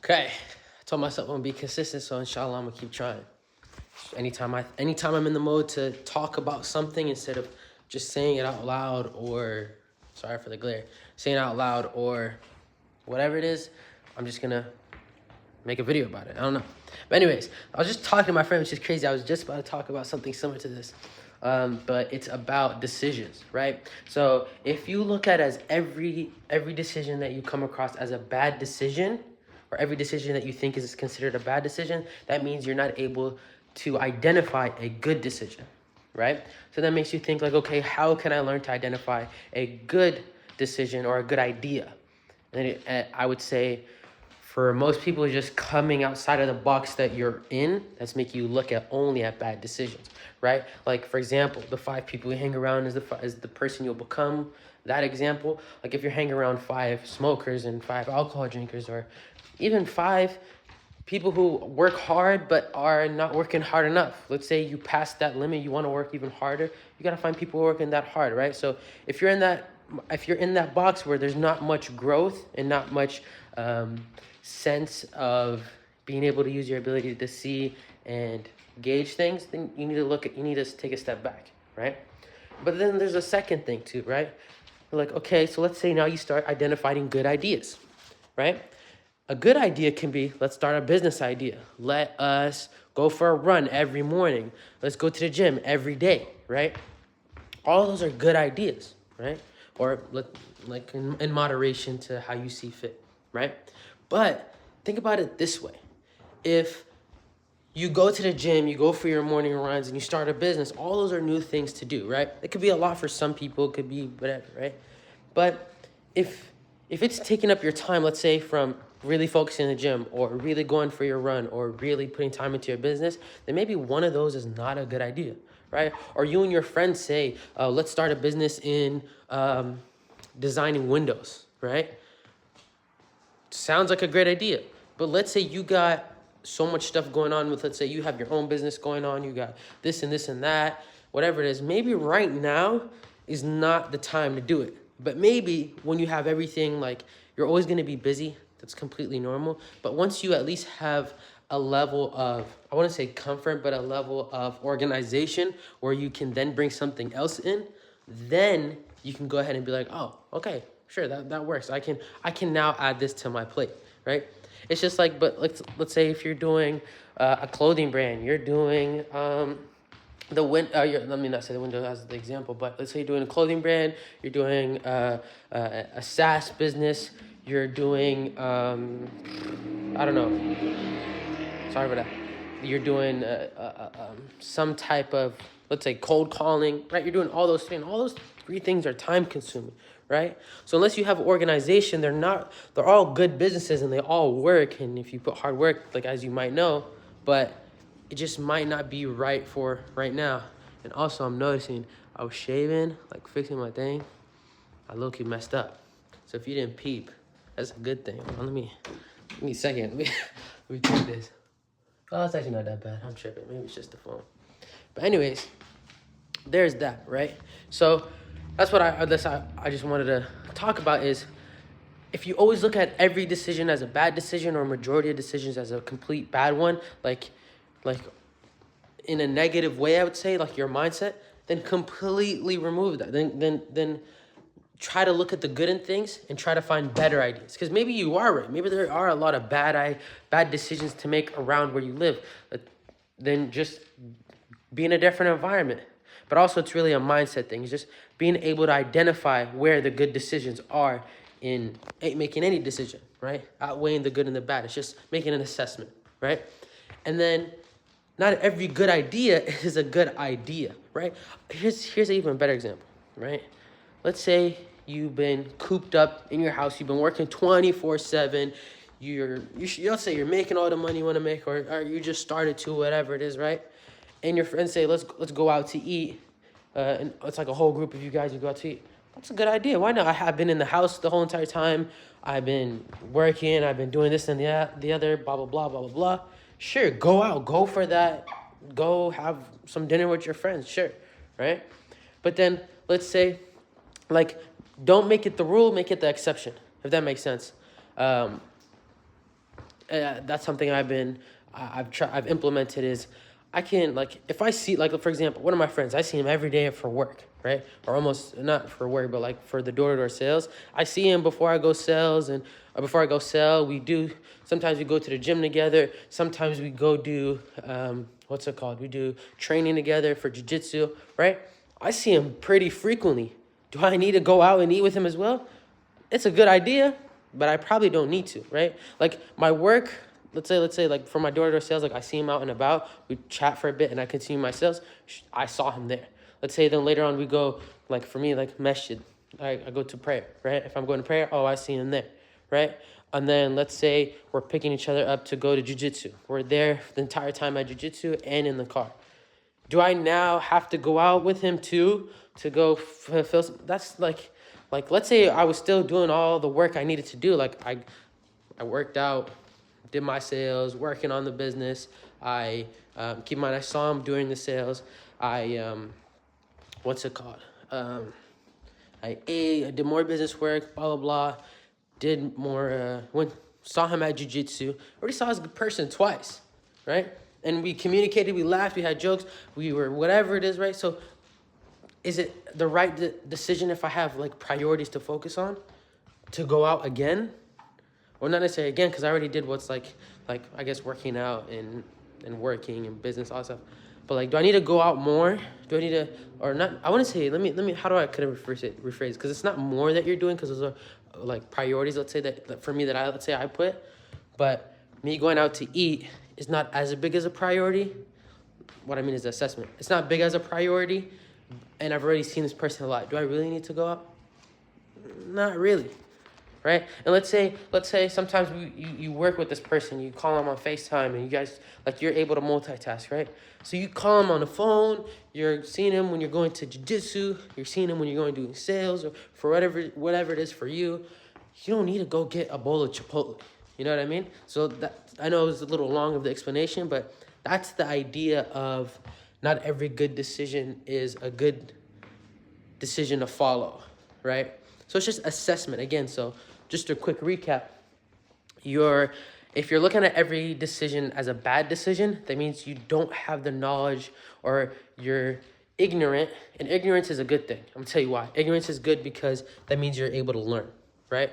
Okay, I told myself I'm gonna be consistent, so inshallah I'm gonna keep trying. Anytime I'm in the mode to talk about something instead of just saying it out loud or sorry for the glare, saying it out loud or whatever it is, I'm just gonna make a video about it. I don't know. But anyways, I was just talking to my friend, which is crazy. I was just about to talk about something similar to this. But it's about decisions, right? So if you look at as every decision that you come across as a bad decision, or every decision that you think is considered a bad decision, that means you're not able to identify a good decision, right? So that makes you think like, okay, how can I learn to identify a good decision or a good idea? And I would say for most people, it's just coming outside of the box that you're in that's making you look at only at bad decisions, right? Like, for example, the 5 people you hang around is the person you'll become. That example, like if you're hanging around 5 smokers and 5 alcohol drinkers, or even 5 people who work hard but are not working hard enough. Let's say you pass that limit, you want to work even harder. You got to find people working that hard, right? So if you're in that box where there's not much growth and not much sense of being able to use your ability to see and gauge things, then you need to take a step back, right? But then there's a second thing too, right? Like, okay, so let's say now you start identifying good ideas, right? A good idea can be, let's start a business idea. Let us go for a run every morning. Let's go to the gym every day, right? All of those are good ideas, right? Or like in moderation to how you see fit, right? But think about it this way. If you go to the gym, you go for your morning runs, and you start a business, all those are new things to do, right? It could be a lot for some people, it could be whatever, right? But if it's taking up your time, let's say from really focusing in the gym or really going for your run or really putting time into your business, then maybe one of those is not a good idea, right? Or you and your friends say, let's start a business in designing windows, right? Sounds like a great idea. But let's say you got so much stuff going on with, let's say you have your own business going on, you got this and this and that, whatever it is. Maybe right now is not the time to do it. But maybe when you have everything, like you're always going to be busy. That's completely normal. But once you at least have a level of, I want to say comfort, but a level of organization where you can then bring something else in, then you can go ahead and be like, oh, okay, sure, that works. I can now add this to my plate, right? It's just like, but let's say if you're doing a clothing brand, you're doing let me not say the window as the example, but let's say you're doing a clothing brand, you're doing a SaaS business, you're doing I don't know. Sorry for that. You're doing some type of, let's say, cold calling, right? You're doing all those things. All those 3 things are time consuming, right? So unless you have organization, they're all good businesses and they all work. And if you put hard work, like as you might know, but it just might not be right for right now. And also I'm noticing I was shaving, like fixing my thing. I low-key messed up. So if you didn't peep, that's a good thing. Let me a second. Let me do this. Oh, it's actually not that bad. I'm tripping. Maybe it's just the phone. But anyways, there's that, right? So that's what I just wanted to talk about is if you always look at every decision as a bad decision or majority of decisions as a complete bad one, like in a negative way, I would say, like your mindset, then completely remove that. Then try to look at the good in things and try to find better ideas. Because maybe you are right. Maybe there are a lot of bad decisions to make around where you live. Then just be in a different environment. But also it's really a mindset thing. It's just being able to identify where the good decisions are in making any decision, right? Outweighing the good and the bad. It's just making an assessment, right? And then not every good idea is a good idea, right? Here's an even better example, right? Let's say you've been cooped up in your house. You've been working 24/7. Let's say you're making all the money you want to make, or you just started to, whatever it is, right? And your friends say, let's go out to eat. And it's like a whole group of you guys, you go out to eat. That's a good idea. Why not? I have been in the house the whole entire time. I've been working. I've been doing this and the other, blah, blah, blah, blah, blah, blah. Sure, go out. Go for that. Go have some dinner with your friends. Sure, right? But then let's say, like, don't make it the rule, make it the exception, if that makes sense. that's something I've implemented is I can, like, if I see, like, for example, one of my friends, I see him every day for work, right? Or almost not for work, but like for the door-to-door sales. I see him before I go sales and before I go sell. Sometimes we go to the gym together. Sometimes we go do, what's it called? We do training together for jiu-jitsu, right? I see him pretty frequently. Do I need to go out and eat with him as well? It's a good idea, but I probably don't need to, right? Like my work, let's say like for my door-to-door sales, like I see him out and about, we chat for a bit and I continue my sales. I saw him there. Let's say then later on we go, like for me, like masjid, I go to prayer, right? If I'm going to prayer, I see him there, right? And then let's say we're picking each other up to go to jiu-jitsu. We're there the entire time at jiu-jitsu and in the car. Do I now have to go out with him too to go fulfill? That's like let's say I was still doing all the work I needed to do. Like I worked out, did my sales, working on the business. Keep in mind I saw him during the sales. What's it called? I did more business work, blah blah blah. Did more. Saw him at jiu-jitsu. Already saw his person twice, right? And we communicated, we laughed, we had jokes, we were whatever it is, right? So is it the right decision if I have like priorities to focus on to go out again? Or not necessarily again, because I already did what's like I guess working out and working and business, all that stuff. But like, do I need to go out more? Do I need to, or not? I want to say, let me, how do I kind of rephrase? Because it's not more that you're doing, because those are like priorities, let's say that for me that let's say I put. But me going out to eat is not as big as a priority. What I mean is the assessment. It's not big as a priority, and I've already seen this person a lot. Do I really need to go out? Not really, right? And let's say sometimes you work with this person, you call them on FaceTime, and you guys, like, you're able to multitask, right? So you call him on the phone, you're seeing him when you're going to jiu-jitsu, you're seeing him when you're going doing sales, or for whatever it is for you. You don't need to go get a bowl of Chipotle. You know what I mean? So that, I know it was a little long of the explanation, but that's the idea of not every good decision is a good decision to follow, right? So it's just assessment again. So just a quick recap. If you're looking at every decision as a bad decision, that means you don't have the knowledge, or you're ignorant, and ignorance is a good thing. I'm gonna tell you why. Ignorance is good because that means you're able to learn, right?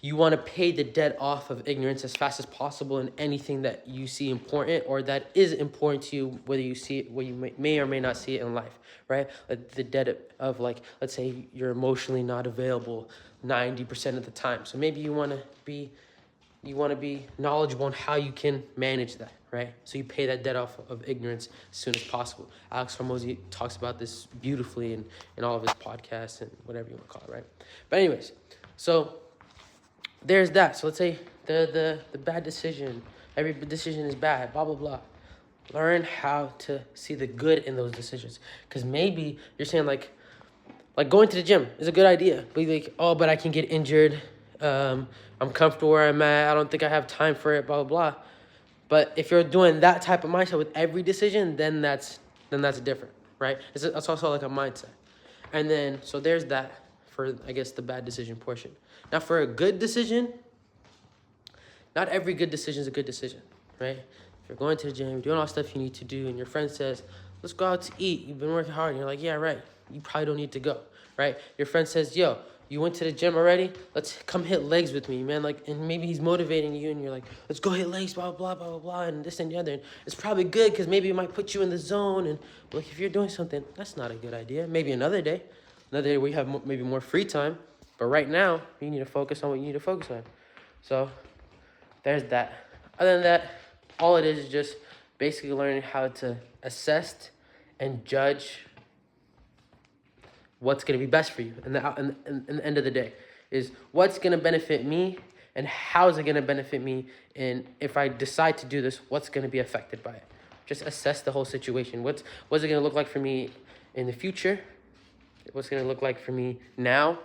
You want to pay the debt off of ignorance as fast as possible in anything that you see important or that is important to you, whether you see it, where you may or may not see it in life, right? Like the debt of, like, let's say you're emotionally not available 90% of the time. So maybe you want to be knowledgeable on how you can manage that, right? So you pay that debt off of ignorance as soon as possible. Alex Hormozi talks about this beautifully in all of his podcasts and whatever you want to call it, right? But anyways, so there's that. So let's say the bad decision, every decision is bad, blah, blah, blah. Learn how to see the good in those decisions. Because maybe you're saying like going to the gym is a good idea. But you're like, oh, but I can get injured. I'm comfortable where I'm at. I don't think I have time for it, blah, blah, blah. But if you're doing that type of mindset with every decision, then that's different, right? It's also like a mindset. And then, so there's that for, I guess, the bad decision portion. Now, for a good decision, not every good decision is a good decision, right? If you're going to the gym, you're doing all the stuff you need to do, and your friend says, let's go out to eat. You've been working hard. And you're like, yeah, right. You probably don't need to go, right? Your friend says, yo, you went to the gym already? Let's come hit legs with me, man. Like, and maybe he's motivating you, and you're like, let's go hit legs, blah, blah, blah, blah, blah, and this and the other. And it's probably good because maybe it might put you in the zone. And, like, if you're doing something, that's not a good idea. Maybe another day where you have maybe more free time. But right now, you need to focus on what you need to focus on. So there's that. Other than that, all it is just basically learning how to assess and judge what's going to be best for you. And the end of the day is what's going to benefit me and how is it going to benefit me. And if I decide to do this, what's going to be affected by it. Just assess the whole situation. What's it going to look like for me in the future? What's it going to look like for me now?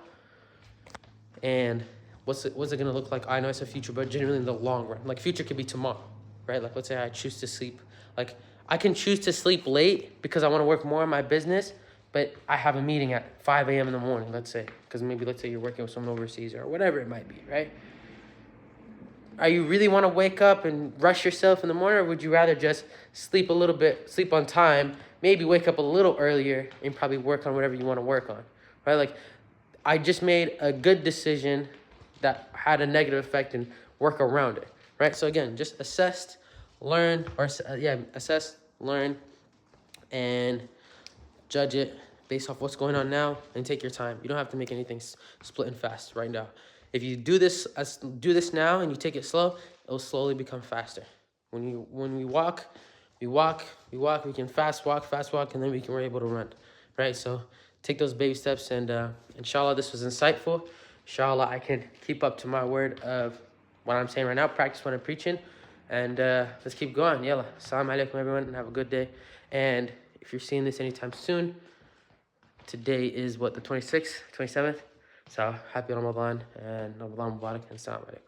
And what's it going to look like? I know it's a future, but generally in the long run. Like, future could be tomorrow, right? Like, let's say I choose to sleep. Like, I can choose to sleep late because I want to work more on my business, but I have a meeting at 5 a.m. in the morning, let's say. Because maybe, let's say you're working with someone overseas or whatever it might be, right? are you really want to wake up and rush yourself in the morning, or would you rather just sleep a little bit, sleep on time, maybe wake up a little earlier and probably work on whatever you want to work on, right? Like, I just made a good decision that had a negative effect and work around it, right? So again, just assess, learn, assess, learn, and judge it based off what's going on now, and take your time. You don't have to make anything split and fast right now. If you do this now and you take it slow, it'll slowly become faster. When we walk, we can fast walk, and then we're able to run, right? So take those baby steps, and inshallah, this was insightful. Inshallah, I can keep up to my word of what I'm saying right now, practice what I'm preaching, and let's keep going. Yalla. Assalamu alaikum, everyone, and have a good day. And if you're seeing this anytime soon, today is what, the 26th, 27th? So happy Ramadan and Ramadan Mubarak, and assalamu alaikum.